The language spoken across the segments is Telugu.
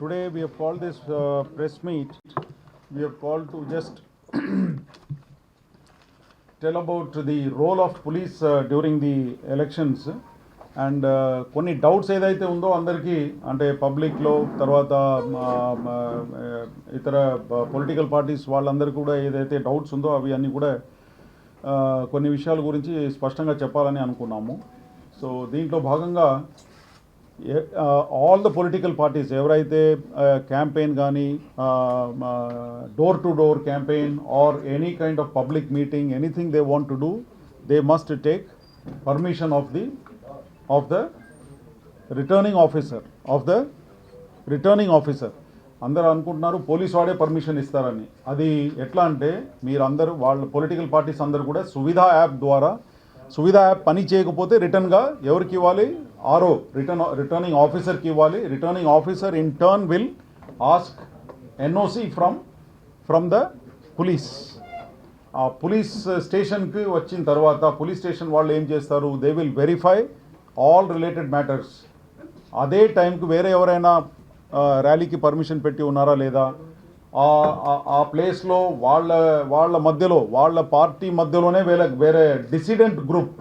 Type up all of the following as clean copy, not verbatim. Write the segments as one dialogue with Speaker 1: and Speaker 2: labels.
Speaker 1: Today we have called this press meet. We have called to just tell about the role of police during the elections and కొన్ని డౌట్స్ ఏదైతే ఉందో అందరికీ అంటే పబ్లిక్లో తర్వాత ఇతర పొలిటికల్ పార్టీస్ వాళ్ళందరికీ కూడా ఏదైతే డౌట్స్ ఉందో అవి అన్నీ కూడా కొన్ని విషయాల గురించి స్పష్టంగా చెప్పాలని అనుకున్నాము. సో దీంట్లో భాగంగా ఆల్ ద పొలిటికల్ పార్టీస్ ఎవరైతే క్యాంపెయిన్ కానీ door to door campaign or any kind of public meeting anything they want to do they must take permission of the returning officer. అందరూ అనుకుంటున్నారు పోలీస్ వాడే పర్మిషన్ ఇస్తారని. అది ఎట్లా అంటే మీరందరూ వాళ్ళ పొలిటికల్ పార్టీస్ అందరూ కూడా సువిధా యాప్ ద్వారా సువిధా యాప్ పని చేయకపోతే రిటర్న్గా ఎవరికి ఇవ్వాలి? రిటర్నింగ్ ఆఫీసర్కి ఇవ్వాలి. Returning officer in turn will ask NOC from the police. ఆ పోలీస్ స్టేషన్కి వచ్చిన తర్వాత పోలీస్ స్టేషన్ వాళ్ళు ఏం చేస్తారు? They will verify all related matters. అదే టైంకి వేరే ఎవరైనా ర్యాలీకి పర్మిషన్ పెట్టి ఉన్నారా లేదా, ఆ ప్లేస్లో వాళ్ళ మధ్యలో వాళ్ళ పార్టీ మధ్యలోనే వేరే డిసిడెంట్ గ్రూప్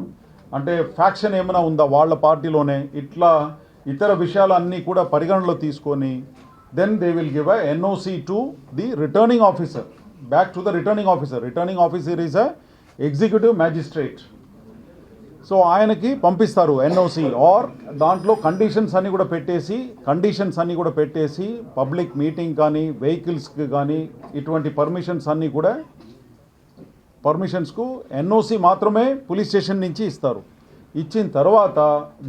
Speaker 1: అంటే ఫ్యాక్షన్ ఏమైనా ఉందా వాళ్ళ పార్టీలోనే, ఇట్లా ఇతర విషయాలన్నీ కూడా పరిగణలో తీసుకొని then they will give a NOC to the returning officer, back to the returning officer. Returning officer is a executive magistrate. So ఆయనకి పంపిస్తారు ఎన్ఓసి. ఆర్ దాంట్లో కండిషన్స్ అన్నీ కూడా పెట్టేసి పబ్లిక్ మీటింగ్ కానీ వెహికల్స్కి కానీ ఇటువంటి పర్మిషన్స్కు ఎన్ఓసి మాత్రమే పోలీస్ స్టేషన్ నుంచి ఇస్తారు. ఇచ్చిన తర్వాత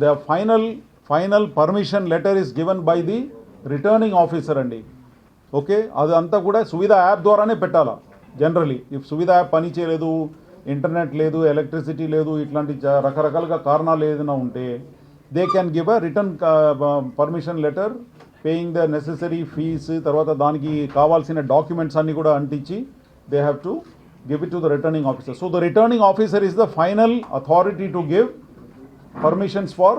Speaker 1: the final permission letter is given by the returning officer అండి. ఓకే, అదంతా కూడా సువిధా యాప్ ద్వారానే పెట్టాలా. జనరలీ ఇఫ్ సువిధా యాప్ పని చేయలేదు, ఇంటర్నెట్ లేదు, ఎలక్ట్రిసిటీ లేదు, ఇట్లాంటి రకరకాలుగా కారణాలు ఏదైనా ఉంటే they can give a return permission letter paying the necessary fees. తర్వాత దానికి కావాల్సిన డాక్యుమెంట్స్ అన్నీ కూడా అంటించి they have to give it to the returning officer. So the returning officer is the final authority to give permissions for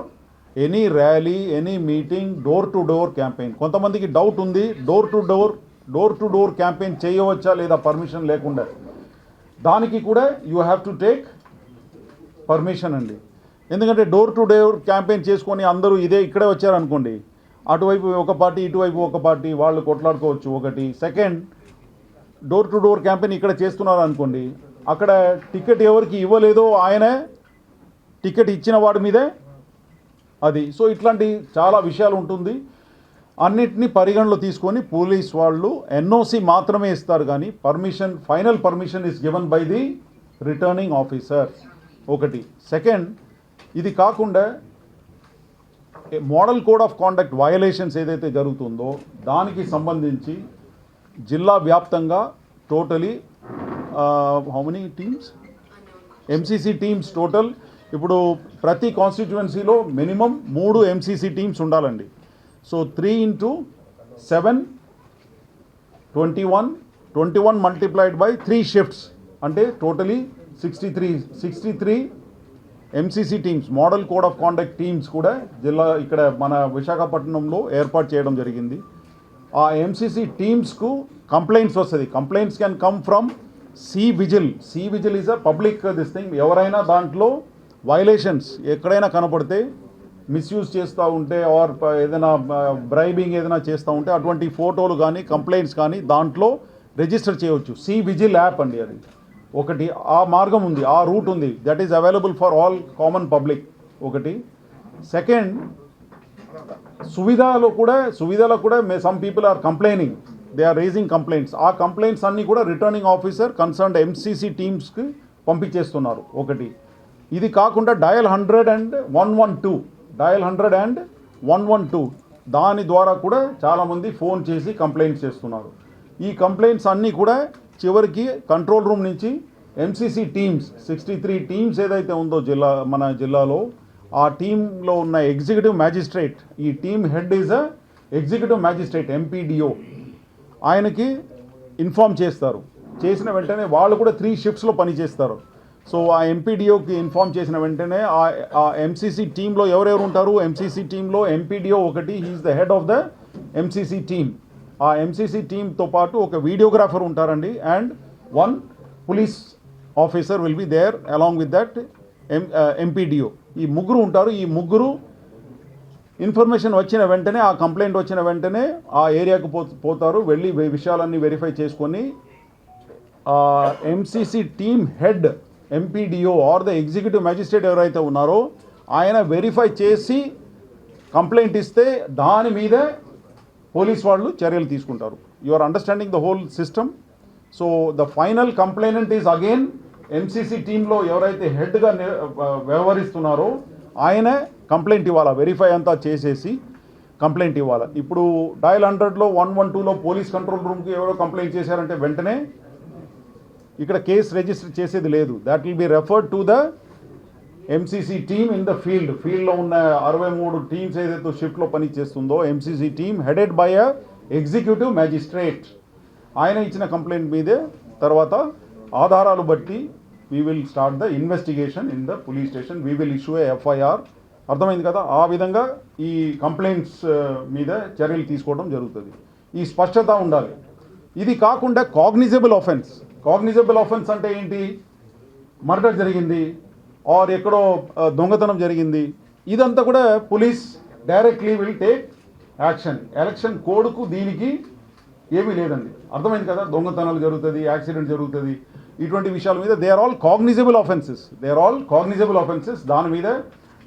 Speaker 1: any rally, any meeting, door to door campaign. కొంతమందికి డౌట్ ఉంది, డోర్ టు డోర్ క్యాంపెయిన్ చేయవచ్చా లేదా పర్మిషన్ లేకుండా. దానికి కూడా you have to take permission అండి. ఎందుకంటే డోర్ టు డోర్ క్యాంపెయిన్ చేసుకొని అందరూ ఇక్కడే వచ్చారనుకోండి, అటువైపు ఒక పార్టీ ఇటువైపు ఒక పార్టీ వాళ్ళు కొట్లాడుకోవచ్చు. ఒకటి. Second, door to door campaign ఇక్కడ చేస్తున్నారు అనుకోండి, అక్కడ టికెట్ ఎవరికి ఇవ్వలేదో ఆయనే టికెట్ ఇచ్చిన వాడి మీదే అది. సో ఇట్లాంటి చాలా విషయాలు ఉంటుంది. అన్నిటినీ పరిగణలో తీసుకొని పోలీస్ వాళ్ళు ఎన్ఓసి మాత్రమే ఇస్తారు, కానీ final permission is given by the returning officer. ఒకటి. సెకండ్, ఇది కాకుండా model code of conduct violations ఏదైతే జరుగుతుందో దానికి సంబంధించి జిల్లా వ్యాప్తంగా totally how many teams, MCC teams total. ఇప్పుడు ప్రతి కాన్స్టిట్యువెన్సీలో మినిమం 3 ఎంసీసీ టీమ్స్ ఉండాలండి. So 3 into 7 21 multiplied by 3 shifts అంటే totally 63 MCC teams, model code of conduct teams కూడా ఇక్కడ మన విశాఖపట్నంలో ఏర్పాటు చేయడం జరిగింది. ఆ ఎంసీసీ టీమ్స్కు కంప్లైంట్స్ వస్తుంది. Complaints can come from C vigil is a public this thing. ఎవరైనా దాంట్లో వైలేషన్స్ ఎక్కడైనా కనపడితే, మిస్యూజ్ చేస్తూ ఉంటే ఆర్ ఏదైనా బ్రైబింగ్ ఏదైనా చేస్తూ ఉంటే అటువంటి ఫోటోలు కానీ కంప్లైంట్స్ కానీ దాంట్లో రిజిస్టర్ చేయవచ్చు. సి విజిల్ యాప్ అండి అది. ఒకటి. ఆ మార్గం ఉంది, ఆ రూట్ ఉంది. That is available for all common public. ఒకటి. సెకండ్, సువిధాలో కూడా some people are complaining, they are raising complaints. ఆ కంప్లైంట్స్ అన్నీ కూడా రిటర్నింగ్ ఆఫీసర్ కన్సర్న్డ్ ఎంసీసీ టీమ్స్కి పంపించేస్తున్నారు. ఒకటి. ఇది కాకుండా డయల్ 100 and 112 దాని ద్వారా కూడా చాలామంది ఫోన్ చేసి కంప్లైంట్స్ చేస్తున్నారు. ఈ కంప్లైంట్స్ అన్నీ కూడా చివరికి కంట్రోల్ రూమ్ నుంచి ఎంసీసీ టీమ్స్ 63 టీమ్స్ ఏదైతే ఉందో మన జిల్లాలో, ఆ టీంలో ఉన్న ఎగ్జిక్యూటివ్ మ్యాజిస్ట్రేట్, ఈ team head is a executive magistrate MPDO, ఆయనకి ఇన్ఫామ్ చేస్తారు. చేసిన వెంటనే వాళ్ళు కూడా 3 షిఫ్ట్స్లో పనిచేస్తారు. సో ఆ ఎంపీడీఓకి ఇన్ఫామ్ చేసిన వెంటనే ఆ ఎంసీసీ టీంలో ఎవరెవరు ఉంటారు? ఎంసీసీ టీంలో ఎంపీడీఓ ఒకటి, he is the head of the MCC team. ఆ ఎంసీసీ టీమ్తో పాటు ఒక వీడియోగ్రాఫర్ ఉంటారండి, and 1 police officer will be there along with that MPDO. ఈ ముగ్గురు ఉంటారు. ఈ ముగ్గురు ఇన్ఫర్మేషన్ వచ్చిన వెంటనే, ఆ కంప్లైంట్ వచ్చిన వెంటనే ఆ ఏరియాకు పోతారు, వెళ్ళి విషయాలన్నీ వెరిఫై చేసుకొని MCC team head MPDO or the executive magistrate ఎవరైతే ఉన్నారో ఆయన వెరిఫై చేసి కంప్లైంట్ ఇస్తే దాని మీదే పోలీస్ వాళ్ళు చర్యలు తీసుకుంటారు. You are understanding the whole system. So the final complainant is again MCC టీంలో ఎవరైతే హెడ్గా వ్యవహరిస్తున్నారో ఆయనే కంప్లైంట్ ఇవ్వాలా, వెరిఫై అంతా చేసేసి కంప్లైంట్ ఇవ్వాలా. ఇప్పుడు డయల్ 100లో 112లో పోలీస్ కంట్రోల్ రూమ్కి ఎవరో కంప్లైంట్ చేశారంటే వెంటనే ఇక్కడ కేసు రిజిస్టర్ చేసేది లేదు. That will be referred to the MCC team in the ఫీల్డ్లో ఉన్న 63 టీమ్స్ ఏదైతే షిఫ్ట్లో పని చేస్తుందో MCC team headed by a executive magistrate, ఆయన ఇచ్చిన కంప్లైంట్ మీదే తర్వాత ఆధారాలు బట్టి we will start the investigation in the police station, we will issue A FIR. అర్థమైంది కదా? ఆ విధంగా ఈ కంప్లైంట్స్ మీద చర్యలు తీసుకోవడం జరుగుతుంది. ఈ స్పష్టత ఉండాలి. ఇది కాకుండా కాగ్నిజబుల్ ఆఫెన్స్ అంటే ఏంటి? మర్డర్ జరిగింది ఆర్ ఎక్కడో దొంగతనం జరిగింది, ఇదంతా కూడా police directly will take action. Election కోడ్కు దీనికి ఏమీ లేదండి. అర్థమైంది కదా? దొంగతనాలు జరుగుతుంది, యాక్సిడెంట్ జరుగుతుంది, ఇటువంటి విషయాల మీద they are all cognizable offences. దాని మీద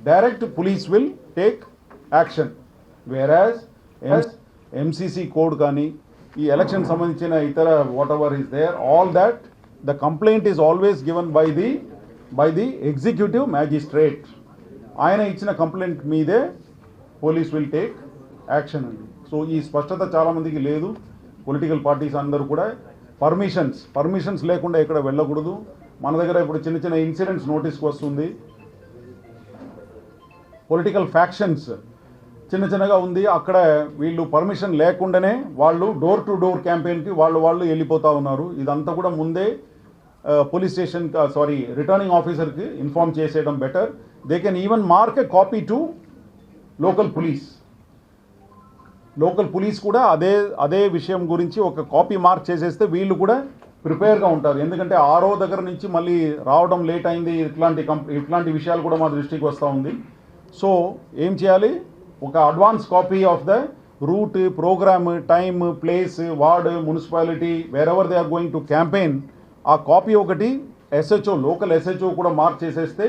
Speaker 1: direct police will take action. Whereas MCC code కానీ ఈ ఎలక్షన్ సంబంధించిన ఇతర whatever is there, all that the complaint is always given by the executive magistrate. ఆయన ఇచ్చిన కంప్లైంట్ మీదే పోలీస్ విల్ టేక్ యాక్షన్ అండి. సో ఈ స్పష్టత చాలామందికి లేదు. పొలిటికల్ పార్టీస్ అందరూ కూడా పర్మిషన్స్ లేకుండా ఇక్కడ వెళ్ళకూడదు. మన దగ్గర ఇప్పుడు చిన్న చిన్న ఇన్సిడెంట్స్ నోటీస్కి వస్తుంది. పొలిటికల్ ఫ్యాక్షన్స్ చిన్నగా ఉంది, అక్కడ వీళ్ళు పర్మిషన్ లేకుండానే వాళ్ళు డోర్ టు డోర్ క్యాంపెయిన్కి వాళ్ళు వెళ్ళిపోతూ ఉన్నారు. ఇదంతా కూడా ముందే పోలీస్ స్టేషన్ రిటర్నింగ్ ఆఫీసర్కి ఇన్ఫార్మ్ చేసేయడం better. They can even mark a copy to local police కూడా అదే విషయం గురించి ఒక కాపీ మార్క్ చేసేస్తే వీళ్ళు కూడా ప్రిపేర్గా ఉంటారు. ఎందుకంటే ఆరో దగ్గర నుంచి మళ్ళీ రావడం లేట్ అయింది, ఇట్లాంటి విషయాలు కూడా మా దృష్టికి వస్తూ ఉంది. సో ఏం చేయాలి? ఒక advance copy of the route, programme, time, place, ward, municipality, wherever they are going to campaign, ఆ కాపీ ఒకటి లోకల్ ఎస్హెచ్ఓ కూడా మార్క్ చేసేస్తే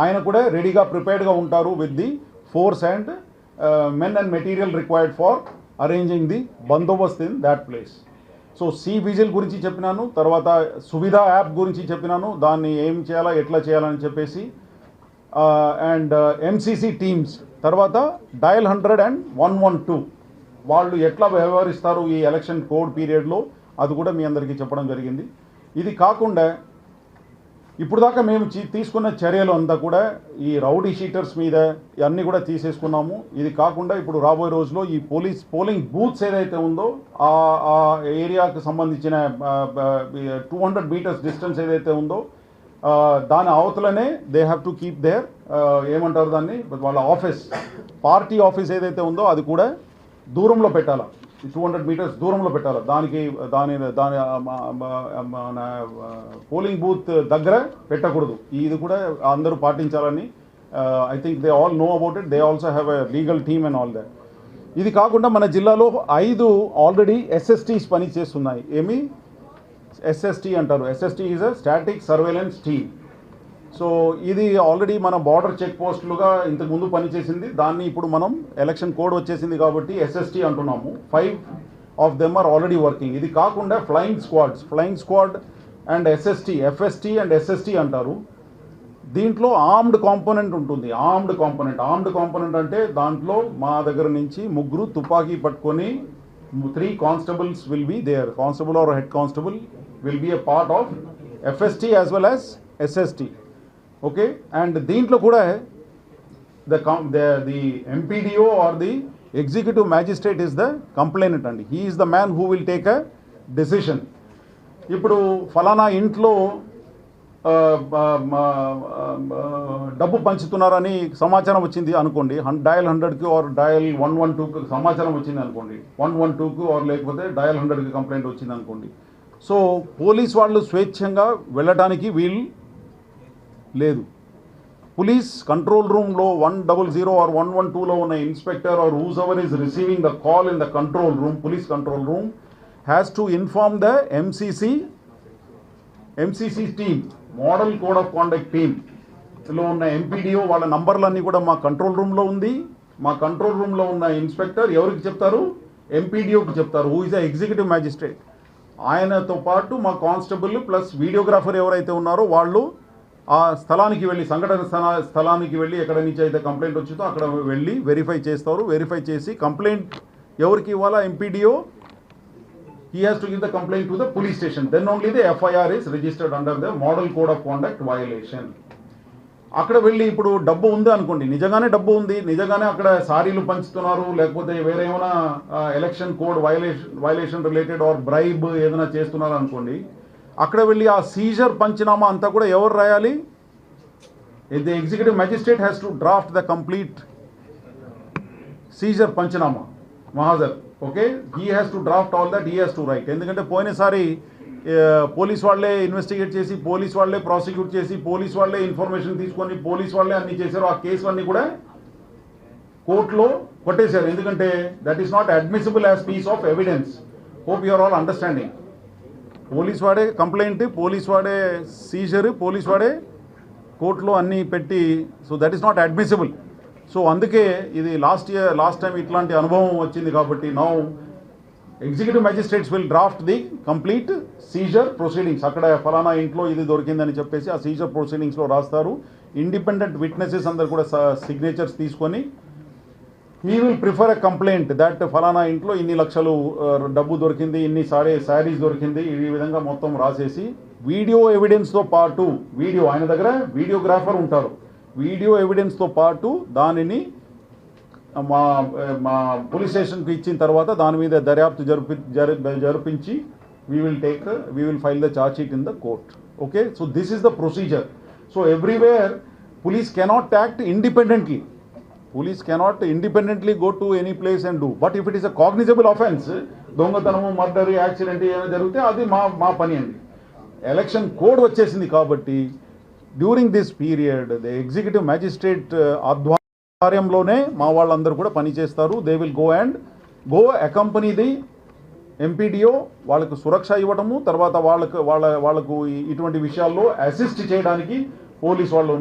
Speaker 1: ఆయన కూడా రెడీగా ప్రిపేర్డ్గా ఉంటారు with the force and men and material required for arranging the బందోబస్త్ in that place. So vigil గురించి చెప్పినాను, తర్వాత సువిధా యాప్ గురించి చెప్పినాను, దాన్ని ఏం చేయాలా, ఎట్లా చేయాలని చెప్పేసి, అండ్ ఎంసీసీ టీమ్స్, తర్వాత డయల్ 100 and 112 వాళ్ళు ఎట్లా వ్యవహరిస్తారు ఈ ఎలక్షన్ కోడ్ పీరియడ్లో, అది కూడా మీ అందరికీ చెప్పడం జరిగింది. ఇది కాకుండా ఇప్పుడు దాకా మేము తీసుకున్న చర్యలు అంతా కూడా ఈ రౌడీ షీటర్స్ మీద అన్నీ కూడా తీసేసుకున్నాము. ఇది కాకుండా ఇప్పుడు రాబోయే రోజుల్లో ఈ పోలింగ్ బూత్స్ ఏదైతే ఉందో ఆ ఏరియాకు సంబంధించిన 200 meters డిస్టెన్స్ ఏదైతే ఉందో దాని అవతలనే they have to keep there ఏమంటారు దాన్ని, వాళ్ళ పార్టీ ఆఫీస్ ఏదైతే ఉందో అది కూడా దూరంలో పెట్టాలా, 200 meters దూరంలో పెట్టాలి. దాని మన పోలింగ్ బూత్ దగ్గర పెట్టకూడదు. ఇది కూడా అందరూ పాటించాలని I think they all know about it. They also have a legal team and all that. ఇది కాకుండా మన జిల్లాలో 5 ఆల్రెడీ SSTs పని చేస్తున్నాయి. ఏమి SST అంటారు? SST is a static surveillance team. So ఇది ఆల్రెడీ మన బార్డర్ చెక్ పోస్టులుగా ఇంతకుముందు పనిచేసింది. దాన్ని ఇప్పుడు మనం ఎలక్షన్ కోడ్ వచ్చేసింది కాబట్టి SST అంటున్నాము. 5 of them are already working. ఇది కాకుండా flying squad and FST and SST అంటారు. దీంట్లో ఆర్మ్డ్ కాంపోనెంట్ ఉంటుంది. ఆర్మ్డ్ కాంపోనెంట్ అంటే దాంట్లో మా దగ్గర నుంచి 3 తుపాకీ పట్టుకొని 3 constables will be there. Constable or head constable will be a part of FST as well as SST. Okay, and దీంట్లో కూడా the MPDO or the executive magistrate is the complainant and he is the man who will take a decision. ఇప్పుడు ఫలానా ఇంట్లో డబ్బు పంచుతున్నారని సమాచారం వచ్చింది అనుకోండి, డయల్ 100కి ఆర్ డయల్ 112కి సమాచారం వచ్చింది అనుకోండి, 112కి ఆర్ లేకపోతే డయల్ 100కి కంప్లైంట్ వచ్చింది అనుకోండి. సో పోలీస్ వాళ్ళు స్వేచ్ఛంగా వెళ్ళటానికి వీలు లేదు. పోలీస్ కంట్రోల్ రూమ్లో 100 ఆర్ 112లో ఉన్న inspector or whoever is receiving the call in the control room, police control room has to inform the MCC team, model code of conduct టీమ్లో ఉన్న ఎంపీడీఓ వాళ్ళ నంబర్లన్నీ కూడా మా కంట్రోల్ రూమ్లో ఉంది. మా కంట్రోల్ రూమ్లో ఉన్న ఇన్స్పెక్టర్ ఎవరికి చెప్తారు? ఎంపీడీఓకి చెప్తారు, who is the executive magistrate. ఆయనతో పాటు మా కానిస్టేబుల్ ప్లస్ వీడియోగ్రాఫర్ ఎవరైతే ఉన్నారో వాళ్ళు ఆ స్థలానికి వెళ్ళి, సంఘటన స్థలానికి వెళ్ళి ఎక్కడ నుంచి అయితే కంప్లైంట్ వచ్చిందో అక్కడ వెళ్ళి వెరిఫై చేస్తారు. వెరిఫై చేసి కంప్లైంట్ ఎవరికి ఇవ్వాలా? MPDO. He has to give the complaint to the police station. Then only the FIR is registered under the Model Code of Conduct violation. అక్కడ వెళ్ళి ఇప్పుడు డబ్బు ఉంది అనుకోండి, నిజంగానే డబ్బు ఉంది, నిజంగానే అక్కడ సారీలు పంచుతున్నారు, లేకపోతే వేరే ఏమైనా election code violation related are bribe ఏదైనా చేస్తున్నారు అనుకోండి, అక్కడ వెళ్ళి ఆ సీజర్ పంచనామా అంతా కూడా ఎవరు రాయాలి? The executive magistrate has to draft the complete seizure panchanama mahazar. Okay, he has to draft all that, he has to write. ఎందుకంటే పోయినసారి పోలీస్ వాళ్ళే ఇన్వెస్టిగేట్ చేసి, పోలీస్ వాళ్ళే ప్రాసిక్యూట్ చేసి, పోలీస్ వాళ్ళే ఇన్ఫర్మేషన్ తీసుకొని, పోలీస్ వాళ్ళే అన్ని చేశారు. ఆ కేసులన్నీ కూడా కోర్టులో కొట్టేశారు. ఎందుకంటే that is not admissible as piece of evidence. Hope you're all understanding. Police వాడే కంప్లైంట్, పోలీస్ వాడే సీజర్, పోలీస్ వాడే కోర్టులో అన్నీ పెట్టి, so that is not admissible. So అందుకే ఇది లాస్ట్ టైం ఇట్లాంటి అనుభవం వచ్చింది కాబట్టి now executive magistrates will draft the complete seizure proceedings. అక్కడ ఫలానా ఇంట్లో ఇది దొరికిందని చెప్పేసి ఆ సీజర్ ప్రొసీడింగ్స్లో రాస్తారు. ఇండిపెండెంట్ విట్నెసెస్ అందరు కూడా సిగ్నేచర్స్ తీసుకొని he will prefer a complaint that ఫలానా ఇంట్లో ఇన్ని లక్షలు డబ్బు దొరికింది, ఇన్ని శారీస్ దొరికింది, ఈ విధంగా మొత్తం రాసేసి వీడియో ఎవిడెన్స్తో పాటు, ఆయన దగ్గర వీడియోగ్రాఫర్ ఉంటారు, వీడియో ఎవిడెన్స్తో పాటు దానిని మా పోలీస్ స్టేషన్కి ఇచ్చిన తర్వాత దాని మీద దర్యాప్తు జరిపించి we will file the charge sheet in the court. Okay, so this is the procedure. So everywhere police cannot act independently. Police cannot independently go to any place and do. But if it is a cognizable offense, దొంగతనము, మర్డర్, యాక్సిడెంట్ ఏమైనా జరిగితే అది మా పని అండి. ఎలక్షన్ కోడ్ వచ్చేసింది కాబట్టి during this period the executive magistrate ఆధ్వర్యంలోనే మా వాళ్ళందరూ కూడా పనిచేస్తారు. They will go accompany the MPDO, వాళ్ళకు సురక్ష ఇవ్వటము, తర్వాత వాళ్ళకు ఇటువంటి విషయాల్లో అసిస్ట్ చేయడానికి పోలీస్ వాళ్ళు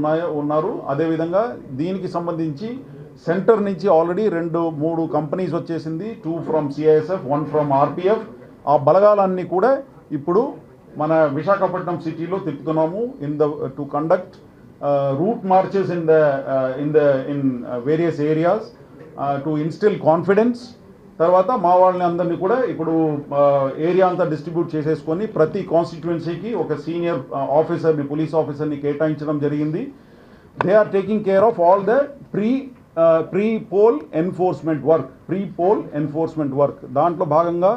Speaker 1: ఉన్నారు. అదేవిధంగా దీనికి సంబంధించి సెంటర్ నుంచి ఆల్రెడీ 2-3 కంపెనీస్ వచ్చేసింది. 2 ఫ్రమ్ సిఐఎస్ఎఫ్, 1 ఫ్రమ్ ఆర్పిఎఫ్. ఆ బలగాలన్నీ కూడా ఇప్పుడు మన విశాఖపట్నం సిటీలో తిప్పుతున్నాము to conduct route marches in various areas to instil confidence. తర్వాత మా వాళ్ళని అందరినీ కూడా ఇప్పుడు ఏరియా అంతా డిస్ట్రిబ్యూట్ చేసేసుకొని ప్రతి కాన్స్టిట్యుయెన్సీకి ఒక సీనియర్ ఆఫీసర్ని, పోలీస్ ఆఫీసర్ని కేటాయించడం జరిగింది. They are taking care of all the pre poll enforcement work. దాంట్లో భాగంగా